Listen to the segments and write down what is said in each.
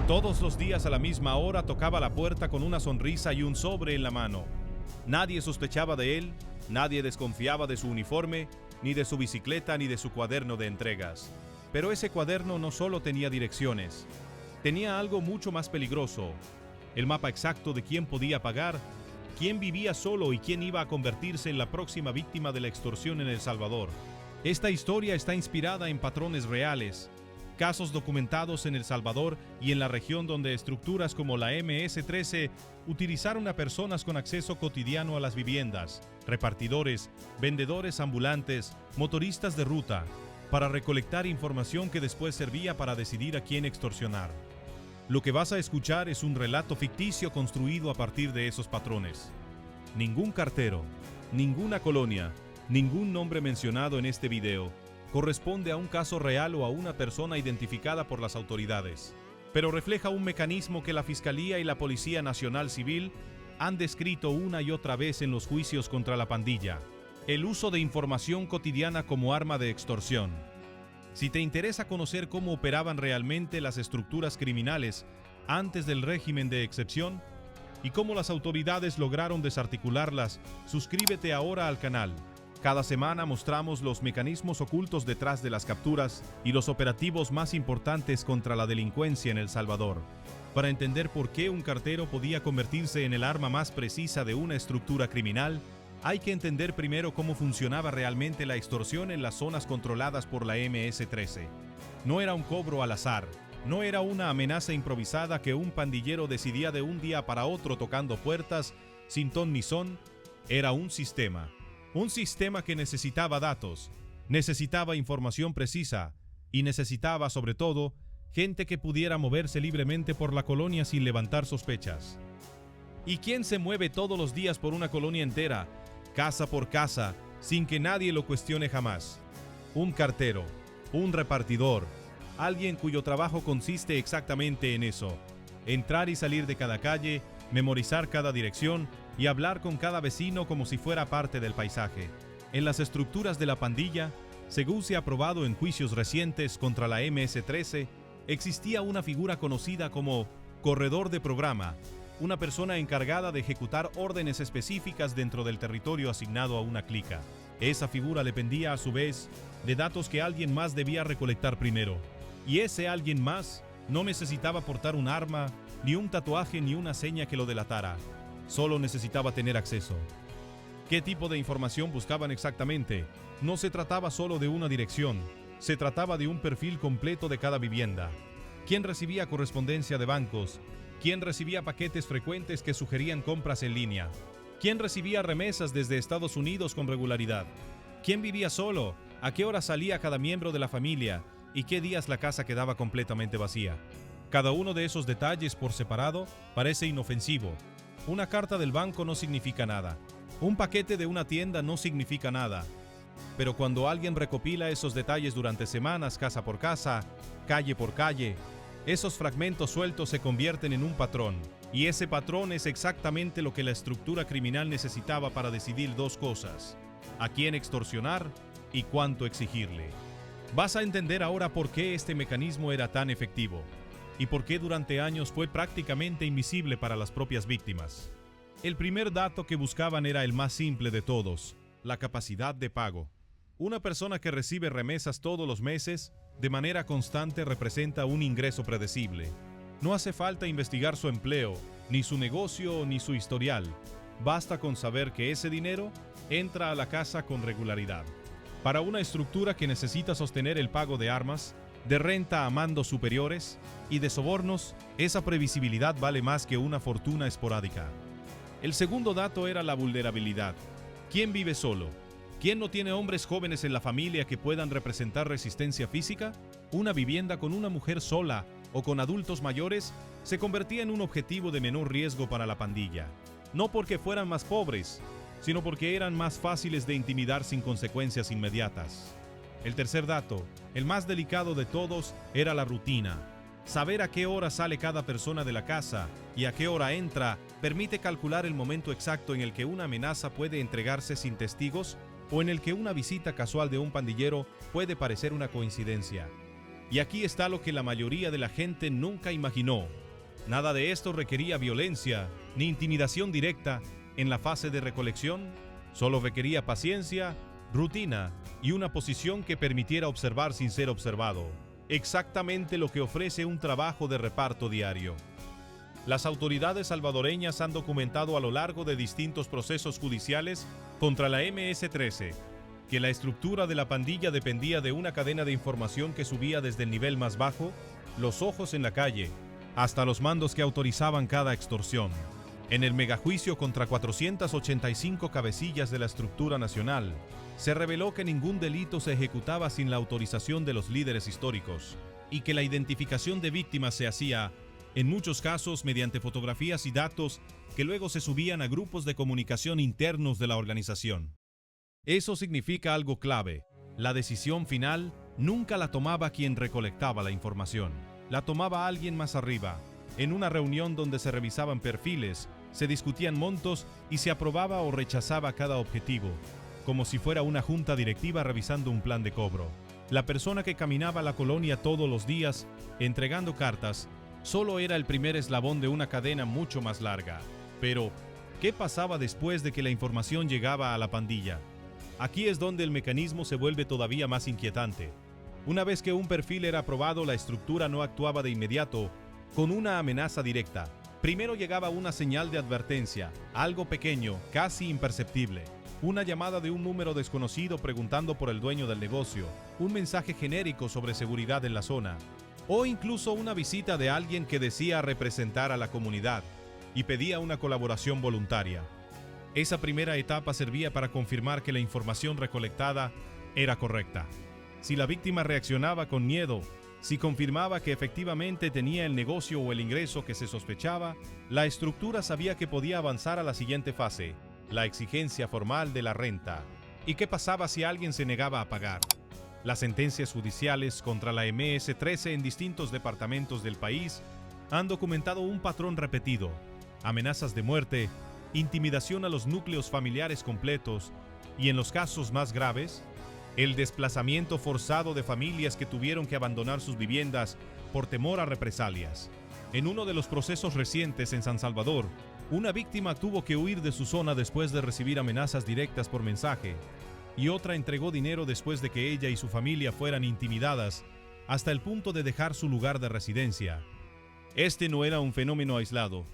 Todos los días a la misma hora tocaba la puerta con una sonrisa y un sobre en la mano. Nadie sospechaba de él, nadie desconfiaba de su uniforme, ni de su bicicleta, ni de su cuaderno de entregas. Pero ese cuaderno no solo tenía direcciones, tenía algo mucho más peligroso: el mapa exacto de quién podía pagar, quién vivía solo y quién iba a convertirse en la próxima víctima de la extorsión en El Salvador. Esta historia está inspirada en patrones reales, casos documentados en El Salvador y en la región donde estructuras como la MS-13 utilizaron a personas con acceso cotidiano a las viviendas, repartidores, vendedores ambulantes, motoristas de ruta, para recolectar información que después servía para decidir a quién extorsionar. Lo que vas a escuchar es un relato ficticio construido a partir de esos patrones. Ningún cartero, ninguna colonia, ningún nombre mencionado en este video corresponde a un caso real o a una persona identificada por las autoridades, pero refleja un mecanismo que la Fiscalía y la Policía Nacional Civil han descrito una y otra vez en los juicios contra la pandilla: el uso de información cotidiana como arma de extorsión. Si te interesa conocer cómo operaban realmente las estructuras criminales antes del régimen de excepción y cómo las autoridades lograron desarticularlas, suscríbete ahora al canal. Cada semana mostramos los mecanismos ocultos detrás de las capturas y los operativos más importantes contra la delincuencia en El Salvador, para entender por qué un cartero podía convertirse en el arma más precisa de una estructura criminal. Hay que entender primero cómo funcionaba realmente la extorsión en las zonas controladas por la MS-13. No era un cobro al azar, no era una amenaza improvisada que un pandillero decidía de un día para otro tocando puertas sin ton ni son. Era un sistema que necesitaba datos, necesitaba información precisa y necesitaba, sobre todo, gente que pudiera moverse libremente por la colonia sin levantar sospechas. ¿Y quién se mueve todos los días por una colonia entera, casa por casa, sin que nadie lo cuestione jamás? Un cartero, un repartidor, alguien cuyo trabajo consiste exactamente en eso: entrar y salir de cada calle, memorizar cada dirección y hablar con cada vecino como si fuera parte del paisaje. En las estructuras de la pandilla, según se ha probado en juicios recientes contra la MS-13, existía una figura conocida como corredor de programa, una persona encargada de ejecutar órdenes específicas dentro del territorio asignado a una clica. Esa figura dependía a su vez de datos que alguien más debía recolectar primero, y ese alguien más no necesitaba portar un arma, ni un tatuaje, ni una seña que lo delatara. Solo necesitaba tener acceso. ¿Qué tipo de información buscaban exactamente? No se trataba solo de una dirección, se trataba de un perfil completo de cada vivienda. ¿Quién recibía correspondencia de bancos? ¿Quién recibía paquetes frecuentes que sugerían compras en línea? ¿Quién recibía remesas desde Estados Unidos con regularidad? ¿Quién vivía solo? ¿A qué hora salía cada miembro de la familia? ¿Y qué días la casa quedaba completamente vacía? Cada uno de esos detalles por separado parece inofensivo. Una carta del banco no significa nada. Un paquete de una tienda no significa nada. Pero cuando alguien recopila esos detalles durante semanas, casa por casa, calle por calle, esos fragmentos sueltos se convierten en un patrón. Y ese patrón es exactamente lo que la estructura criminal necesitaba para decidir dos cosas: a quién extorsionar y cuánto exigirle. Vas a entender ahora por qué este mecanismo era tan efectivo y por qué durante años fue prácticamente invisible para las propias víctimas. El primer dato que buscaban era el más simple de todos: la capacidad de pago. Una persona que recibe remesas todos los meses, de manera constante, representa un ingreso predecible. No hace falta investigar su empleo, ni su negocio, ni su historial. Basta con saber que ese dinero entra a la casa con regularidad. Para una estructura que necesita sostener el pago de armas, de renta a mandos superiores y de sobornos, esa previsibilidad vale más que una fortuna esporádica. El segundo dato era la vulnerabilidad. ¿Quién vive solo? ¿Quién no tiene hombres jóvenes en la familia que puedan representar resistencia física? Una vivienda con una mujer sola o con adultos mayores se convertía en un objetivo de menor riesgo para la pandilla. No porque fueran más pobres, sino porque eran más fáciles de intimidar sin consecuencias inmediatas. El tercer dato, el más delicado de todos, era la rutina. Saber a qué hora sale cada persona de la casa y a qué hora entra permite calcular el momento exacto en el que una amenaza puede entregarse sin testigos o en el que una visita casual de un pandillero puede parecer una coincidencia. Y aquí está lo que la mayoría de la gente nunca imaginó. Nada de esto requería violencia ni intimidación directa en la fase de recolección, solo requería paciencia, rutina y una posición que permitiera observar sin ser observado. Exactamente lo que ofrece un trabajo de reparto diario. Las autoridades salvadoreñas han documentado a lo largo de distintos procesos judiciales contra la MS-13 que la estructura de la pandilla dependía de una cadena de información que subía desde el nivel más bajo, los ojos en la calle, hasta los mandos que autorizaban cada extorsión. En el megajuicio contra 485 cabecillas de la estructura nacional, se reveló que ningún delito se ejecutaba sin la autorización de los líderes históricos y que la identificación de víctimas se hacía, en muchos casos, mediante fotografías y datos que luego se subían a grupos de comunicación internos de la organización. Eso significa algo clave: la decisión final nunca la tomaba quien recolectaba la información, la tomaba alguien más arriba, en una reunión donde se revisaban perfiles, se discutían montos y se aprobaba o rechazaba cada objetivo, como si fuera una junta directiva revisando un plan de cobro. La persona que caminaba la colonia todos los días, entregando cartas, solo era el primer eslabón de una cadena mucho más larga. Pero, ¿qué pasaba después de que la información llegaba a la pandilla? Aquí es donde el mecanismo se vuelve todavía más inquietante. Una vez que un perfil era aprobado, la estructura no actuaba de inmediato con una amenaza directa. Primero llegaba una señal de advertencia, algo pequeño, casi imperceptible. Una llamada de un número desconocido preguntando por el dueño del negocio, un mensaje genérico sobre seguridad en la zona, o incluso una visita de alguien que decía representar a la comunidad y pedía una colaboración voluntaria. Esa primera etapa servía para confirmar que la información recolectada era correcta. Si la víctima reaccionaba con miedo, si confirmaba que efectivamente tenía el negocio o el ingreso que se sospechaba, la estructura sabía que podía avanzar a la siguiente fase, la exigencia formal de la renta. ¿Y qué pasaba si alguien se negaba a pagar? Las sentencias judiciales contra la MS-13 en distintos departamentos del país han documentado un patrón repetido: amenazas de muerte, intimidación a los núcleos familiares completos y, en los casos más graves, el desplazamiento forzado de familias que tuvieron que abandonar sus viviendas por temor a represalias. En uno de los procesos recientes en San Salvador, una víctima tuvo que huir de su zona después de recibir amenazas directas por mensaje, y otra entregó dinero después de que ella y su familia fueran intimidadas hasta el punto de dejar su lugar de residencia. Este no era un fenómeno aislado.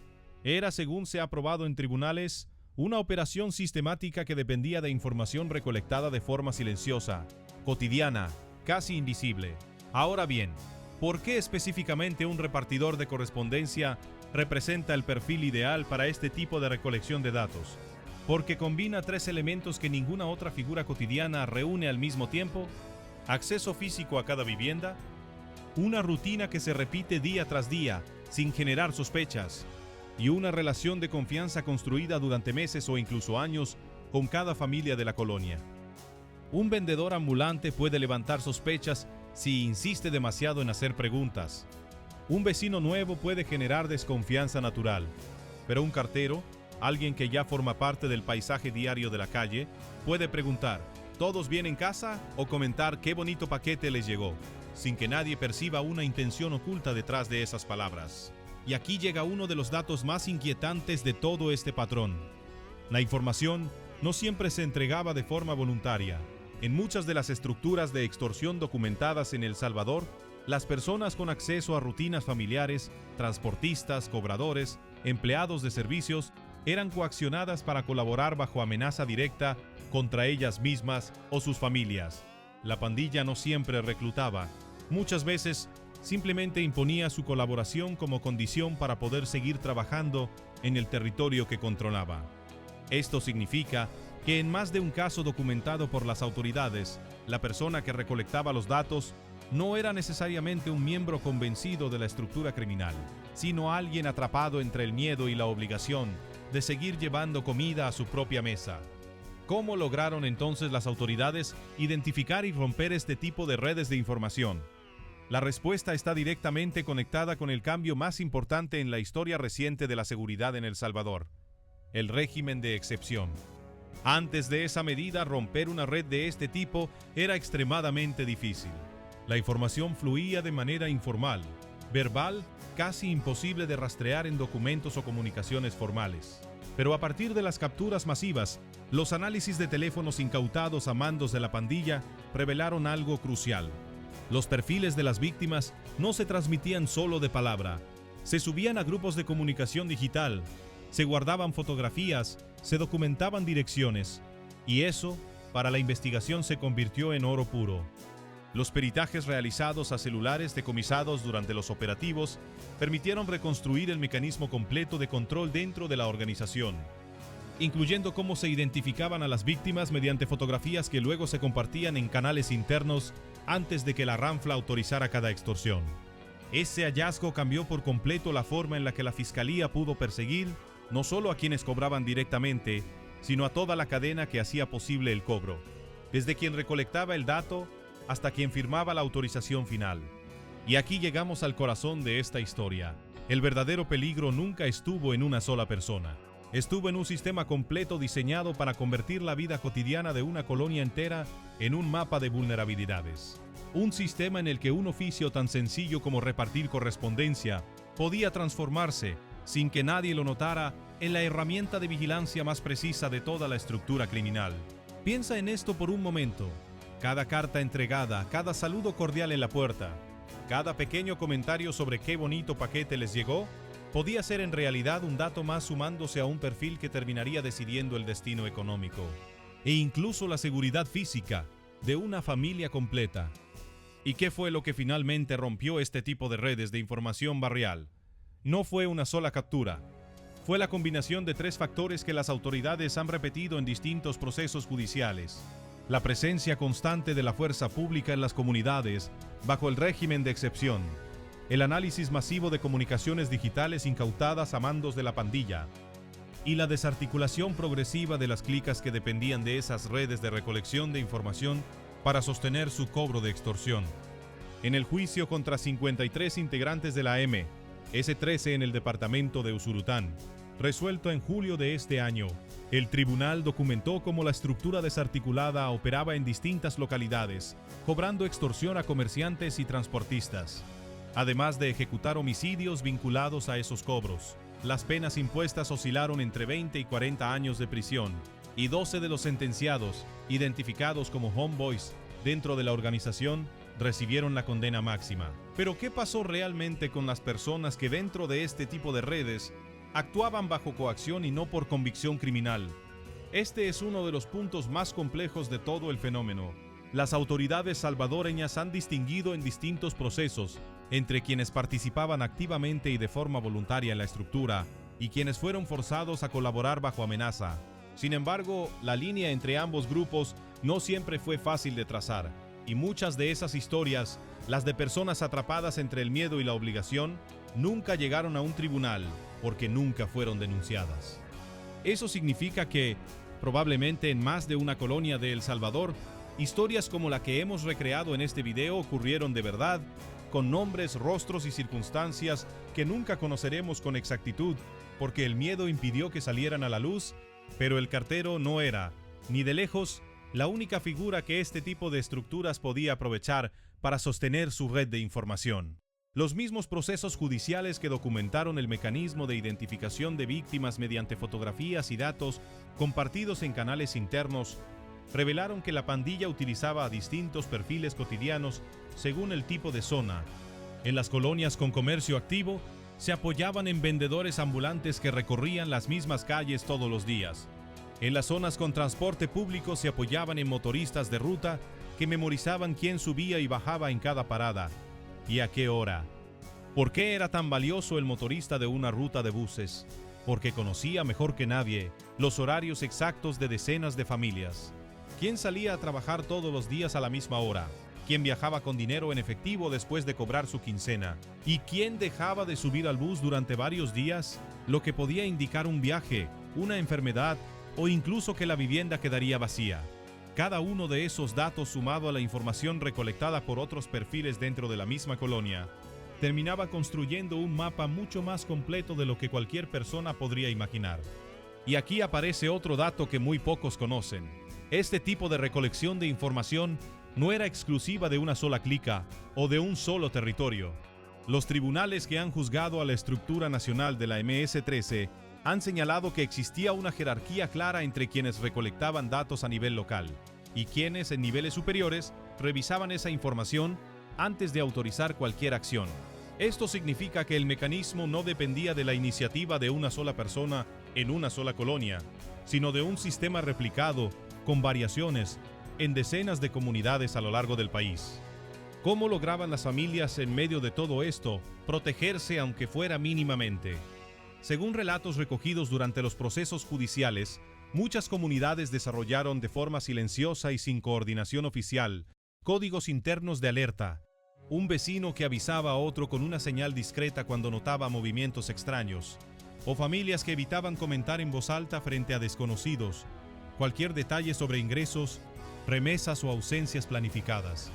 Era, según se ha probado en tribunales, una operación sistemática que dependía de información recolectada de forma silenciosa, cotidiana, casi invisible. Ahora bien, ¿por qué específicamente un repartidor de correspondencia representa el perfil ideal para este tipo de recolección de datos? Porque combina tres elementos que ninguna otra figura cotidiana reúne al mismo tiempo: acceso físico a cada vivienda, una rutina que se repite día tras día sin generar sospechas, y una relación de confianza construida durante meses o incluso años con cada familia de la colonia. Un vendedor ambulante puede levantar sospechas si insiste demasiado en hacer preguntas. Un vecino nuevo puede generar desconfianza natural, pero un cartero, alguien que ya forma parte del paisaje diario de la calle, puede preguntar: ¿todos bien en casa?, o comentar qué bonito paquete les llegó, sin que nadie perciba una intención oculta detrás de esas palabras. Y aquí llega uno de los datos más inquietantes de todo este patrón. La información no siempre se entregaba de forma voluntaria. En muchas de las estructuras de extorsión documentadas en El Salvador, las personas con acceso a rutinas familiares, transportistas, cobradores, empleados de servicios, eran coaccionadas para colaborar bajo amenaza directa contra ellas mismas o sus familias. La pandilla no siempre reclutaba. Muchas veces simplemente imponía su colaboración como condición para poder seguir trabajando en el territorio que controlaba. Esto significa que en más de un caso documentado por las autoridades, la persona que recolectaba los datos no era necesariamente un miembro convencido de la estructura criminal, sino alguien atrapado entre el miedo y la obligación de seguir llevando comida a su propia mesa. ¿Cómo lograron entonces las autoridades identificar y romper este tipo de redes de información? La respuesta está directamente conectada con el cambio más importante en la historia reciente de la seguridad en El Salvador: el régimen de excepción. Antes de esa medida, romper una red de este tipo era extremadamente difícil. La información fluía de manera informal, verbal, casi imposible de rastrear en documentos o comunicaciones formales. Pero a partir de las capturas masivas, los análisis de teléfonos incautados a mandos de la pandilla revelaron algo crucial. Los perfiles de las víctimas no se transmitían solo de palabra, se subían a grupos de comunicación digital, se guardaban fotografías, se documentaban direcciones, y eso, para la investigación, se convirtió en oro puro. Los peritajes realizados a celulares decomisados durante los operativos permitieron reconstruir el mecanismo completo de control dentro de la organización, incluyendo cómo se identificaban a las víctimas mediante fotografías que luego se compartían en canales internos antes de que la RANFLA autorizara cada extorsión. Ese hallazgo cambió por completo la forma en la que la Fiscalía pudo perseguir no solo a quienes cobraban directamente, sino a toda la cadena que hacía posible el cobro, desde quien recolectaba el dato hasta quien firmaba la autorización final. Y aquí llegamos al corazón de esta historia. El verdadero peligro nunca estuvo en una sola persona. Estuvo en un sistema completo diseñado para convertir la vida cotidiana de una colonia entera en un mapa de vulnerabilidades. Un sistema en el que un oficio tan sencillo como repartir correspondencia podía transformarse, sin que nadie lo notara, en la herramienta de vigilancia más precisa de toda la estructura criminal. Piensa en esto por un momento. Cada carta entregada, cada saludo cordial en la puerta, cada pequeño comentario sobre qué bonito paquete les llegó, podía ser en realidad un dato más sumándose a un perfil que terminaría decidiendo el destino económico e incluso la seguridad física de una familia completa. ¿Y qué fue lo que finalmente rompió este tipo de redes de información barrial? No fue una sola captura. Fue la combinación de tres factores que las autoridades han repetido en distintos procesos judiciales. La presencia constante de la fuerza pública en las comunidades bajo el régimen de excepción, el análisis masivo de comunicaciones digitales incautadas a mandos de la pandilla y la desarticulación progresiva de las clicas que dependían de esas redes de recolección de información para sostener su cobro de extorsión. En el juicio contra 53 integrantes de la MS-13 en el departamento de Usulután, resuelto en julio de este año, el tribunal documentó cómo la estructura desarticulada operaba en distintas localidades, cobrando extorsión a comerciantes y transportistas. Además de ejecutar homicidios vinculados a esos cobros, las penas impuestas oscilaron entre 20 y 40 años de prisión, y 12 de los sentenciados, identificados como homeboys dentro de la organización, recibieron la condena máxima. Pero ¿qué pasó realmente con las personas que dentro de este tipo de redes actuaban bajo coacción y no por convicción criminal? Este es uno de los puntos más complejos de todo el fenómeno. Las autoridades salvadoreñas han distinguido en distintos procesos entre quienes participaban activamente y de forma voluntaria en la estructura y quienes fueron forzados a colaborar bajo amenaza. Sin embargo, la línea entre ambos grupos no siempre fue fácil de trazar, y muchas de esas historias, las de personas atrapadas entre el miedo y la obligación, nunca llegaron a un tribunal porque nunca fueron denunciadas. Eso significa que, probablemente en más de una colonia de El Salvador, historias como la que hemos recreado en este video ocurrieron de verdad, con nombres, rostros y circunstancias que nunca conoceremos con exactitud porque el miedo impidió que salieran a la luz, pero el cartero no era, ni de lejos, la única figura que este tipo de estructuras podía aprovechar para sostener su red de información. Los mismos procesos judiciales que documentaron el mecanismo de identificación de víctimas mediante fotografías y datos compartidos en canales internos revelaron que la pandilla utilizaba distintos perfiles cotidianos según el tipo de zona. En las colonias con comercio activo, se apoyaban en vendedores ambulantes que recorrían las mismas calles todos los días. En las zonas con transporte público se apoyaban en motoristas de ruta que memorizaban quién subía y bajaba en cada parada y a qué hora. ¿Por qué era tan valioso el motorista de una ruta de buses? Porque conocía mejor que nadie los horarios exactos de decenas de familias. ¿Quién salía a trabajar todos los días a la misma hora? ¿Quién viajaba con dinero en efectivo después de cobrar su quincena? ¿Y quién dejaba de subir al bus durante varios días? Lo que podía indicar un viaje, una enfermedad o incluso que la vivienda quedaría vacía. Cada uno de esos datos, sumado a la información recolectada por otros perfiles dentro de la misma colonia, terminaba construyendo un mapa mucho más completo de lo que cualquier persona podría imaginar. Y aquí aparece otro dato que muy pocos conocen. Este tipo de recolección de información no era exclusiva de una sola clica o de un solo territorio. Los tribunales que han juzgado a la estructura nacional de la MS-13 han señalado que existía una jerarquía clara entre quienes recolectaban datos a nivel local y quienes en niveles superiores revisaban esa información antes de autorizar cualquier acción. Esto significa que el mecanismo no dependía de la iniciativa de una sola persona en una sola colonia, sino de un sistema replicado con variaciones en decenas de comunidades a lo largo del país. ¿Cómo lograban las familias en medio de todo esto protegerse aunque fuera mínimamente? Según relatos recogidos durante los procesos judiciales, muchas comunidades desarrollaron de forma silenciosa y sin coordinación oficial códigos internos de alerta, un vecino que avisaba a otro con una señal discreta cuando notaba movimientos extraños, o familias que evitaban comentar en voz alta frente a desconocidos cualquier detalle sobre ingresos, remesas o ausencias planificadas.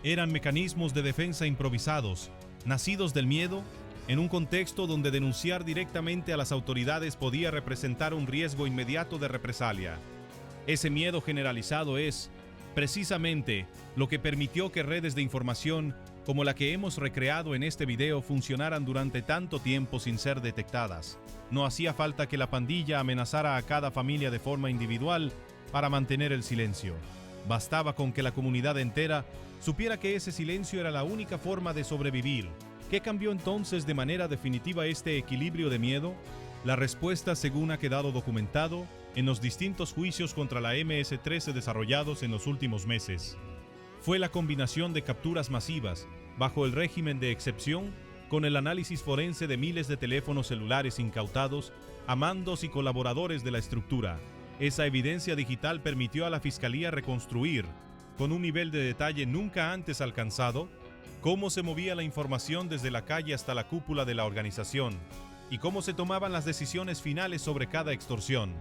Eran mecanismos de defensa improvisados, nacidos del miedo, en un contexto donde denunciar directamente a las autoridades podía representar un riesgo inmediato de represalia. Ese miedo generalizado es, precisamente, lo que permitió que redes de información como la que hemos recreado en este video funcionaran durante tanto tiempo sin ser detectadas. No hacía falta que la pandilla amenazara a cada familia de forma individual para mantener el silencio. Bastaba con que la comunidad entera supiera que ese silencio era la única forma de sobrevivir. ¿Qué cambió entonces de manera definitiva este equilibrio de miedo? La respuesta, según ha quedado documentado en los distintos juicios contra la MS-13 desarrollados en los últimos meses, fue la combinación de capturas masivas, bajo el régimen de excepción, con el análisis forense de miles de teléfonos celulares incautados a mandos y colaboradores de la estructura. Esa evidencia digital permitió a la Fiscalía reconstruir, con un nivel de detalle nunca antes alcanzado, cómo se movía la información desde la calle hasta la cúpula de la organización y cómo se tomaban las decisiones finales sobre cada extorsión.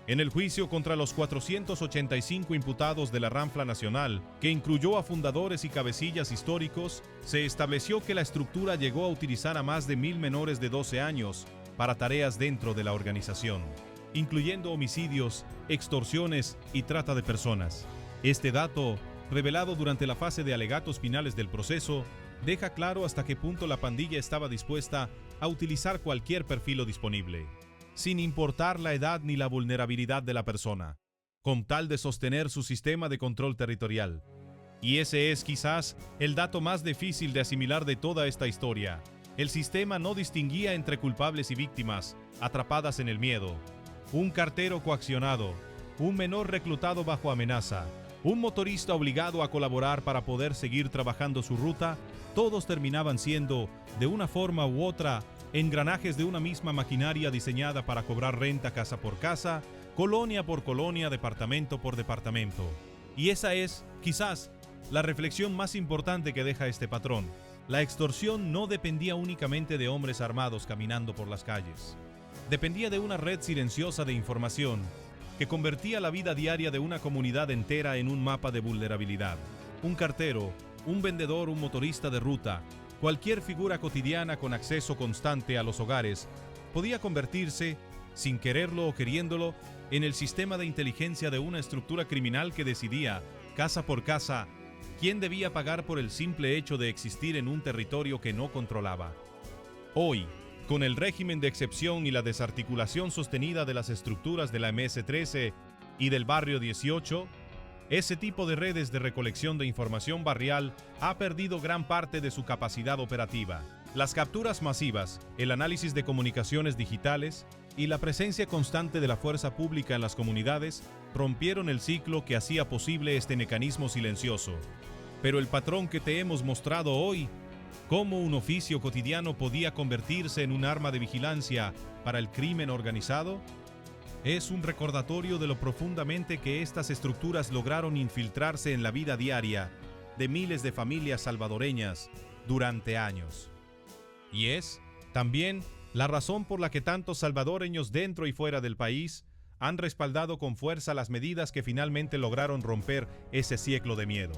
En el juicio contra los 485 imputados de la Ranfla Nacional, que incluyó a fundadores y cabecillas históricos, se estableció que la estructura llegó a utilizar a más de 1,000 menores de 12 años para tareas dentro de la organización, incluyendo homicidios, extorsiones y trata de personas. Este dato, revelado durante la fase de alegatos finales del proceso, deja claro hasta qué punto la pandilla estaba dispuesta a utilizar cualquier perfil disponible, sin importar la edad ni la vulnerabilidad de la persona, con tal de sostener su sistema de control territorial. Y ese es quizás el dato más difícil de asimilar de toda esta historia. El sistema no distinguía entre culpables y víctimas, atrapadas en el miedo. Un cartero coaccionado, un menor reclutado bajo amenaza, un motorista obligado a colaborar para poder seguir trabajando su ruta, todos terminaban siendo, de una forma u otra, engranajes de una misma maquinaria diseñada para cobrar renta casa por casa, colonia por colonia, departamento por departamento. Y esa es, quizás, la reflexión más importante que deja este patrón. La extorsión no dependía únicamente de hombres armados caminando por las calles. Dependía de una red silenciosa de información que convertía la vida diaria de una comunidad entera en un mapa de vulnerabilidad. Un cartero, un vendedor, un motorista de ruta, cualquier figura cotidiana con acceso constante a los hogares podía convertirse, sin quererlo o queriéndolo, en el sistema de inteligencia de una estructura criminal que decidía, casa por casa, quién debía pagar por el simple hecho de existir en un territorio que no controlaba. Hoy, con el régimen de excepción y la desarticulación sostenida de las estructuras de la MS-13 y del Barrio 18, ese tipo de redes de recolección de información barrial ha perdido gran parte de su capacidad operativa. Las capturas masivas, el análisis de comunicaciones digitales y la presencia constante de la fuerza pública en las comunidades rompieron el ciclo que hacía posible este mecanismo silencioso. Pero el patrón que te hemos mostrado hoy, cómo un oficio cotidiano podía convertirse en un arma de vigilancia para el crimen organizado, es un recordatorio de lo profundamente que estas estructuras lograron infiltrarse en la vida diaria de miles de familias salvadoreñas durante años. Y es, también, la razón por la que tantos salvadoreños dentro y fuera del país han respaldado con fuerza las medidas que finalmente lograron romper ese ciclo de miedo.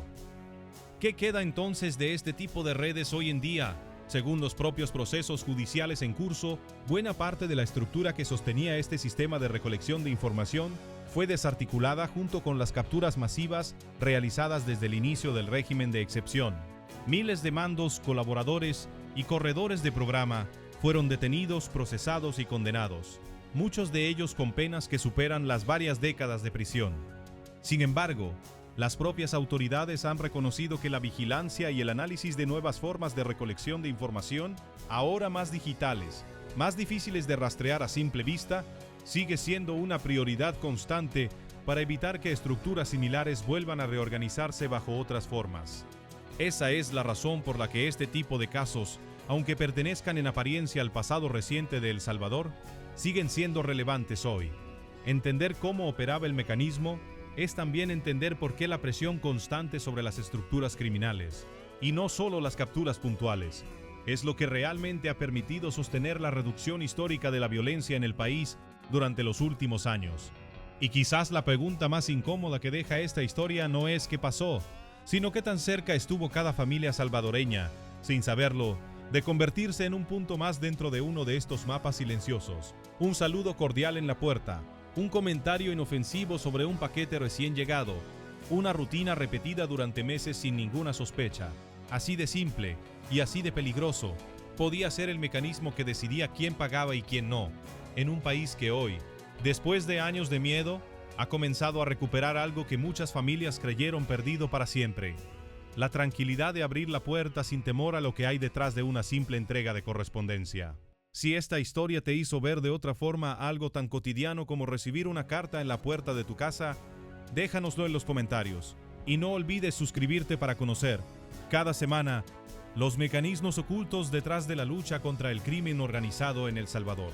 ¿Qué queda entonces de este tipo de redes hoy en día, Según los propios procesos judiciales en curso, buena parte de la estructura que sostenía este sistema de recolección de información fue desarticulada junto con las capturas masivas realizadas desde el inicio del régimen de excepción. Miles de mandos, colaboradores y corredores de programa fueron detenidos, procesados y condenados, muchos de ellos con penas que superan las varias décadas de prisión. Sin embargo, las propias autoridades han reconocido que la vigilancia y el análisis de nuevas formas de recolección de información, ahora más digitales, más difíciles de rastrear a simple vista, sigue siendo una prioridad constante para evitar que estructuras similares vuelvan a reorganizarse bajo otras formas. Esa es la razón por la que este tipo de casos, aunque pertenezcan en apariencia al pasado reciente de El Salvador, siguen siendo relevantes hoy. Entender cómo operaba el mecanismo es también entender por qué la presión constante sobre las estructuras criminales, y no solo las capturas puntuales, es lo que realmente ha permitido sostener la reducción histórica de la violencia en el país durante los últimos años. Y quizás la pregunta más incómoda que deja esta historia no es qué pasó, sino qué tan cerca estuvo cada familia salvadoreña, sin saberlo, de convertirse en un punto más dentro de uno de estos mapas silenciosos. Un saludo cordial en la puerta, un comentario inofensivo sobre un paquete recién llegado, una rutina repetida durante meses sin ninguna sospecha. Así de simple y así de peligroso podía ser el mecanismo que decidía quién pagaba y quién no, en un país que hoy, después de años de miedo, ha comenzado a recuperar algo que muchas familias creyeron perdido para siempre: la tranquilidad de abrir la puerta sin temor a lo que hay detrás de una simple entrega de correspondencia. Si esta historia te hizo ver de otra forma algo tan cotidiano como recibir una carta en la puerta de tu casa, déjanoslo en los comentarios. Y no olvides suscribirte para conocer, cada semana, los mecanismos ocultos detrás de la lucha contra el crimen organizado en El Salvador.